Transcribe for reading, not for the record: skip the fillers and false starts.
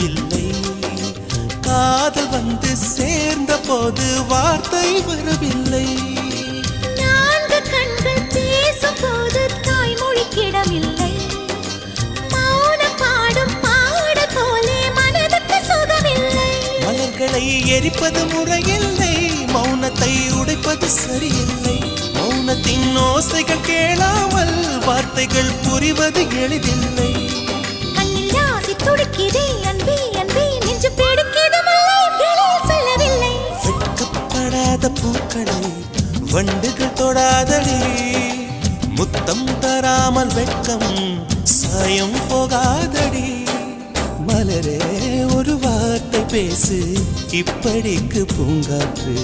இல்லை. காதல் வந்து சேர்ந்த போது வார்த்தை வரவில்லை. நான்கு கண்கள் பேசும் போது தாய்மொழி கிடமில்லை. மௌன பாடும் பாடல் போலே மனதுக்கு சுகமில்லை. மலர்களை எரிப்பது முறையில்லை, மௌனத்தை உடைப்பது சரியில்லை. மௌனத்தின் ஓசைகள் கேளாமல் வார்த்தைகள் புரிவது எளிதில்லை. கண்ணில் ஆசை துடிக்குதே அன்பே அன்பே, நெஞ்சு பிடிக்குது மல்லை வெளியில் சொல்லவில்லை. வெட்கப்படாத பூக்களை வண்டுகள் தொடாதடி, முத்தம் தராமல் வெட்கம் சாயம் போகாதடி. மலரே ஒரு வார்த்தை பேசு, இப்படிக்கு பூங்காற்று.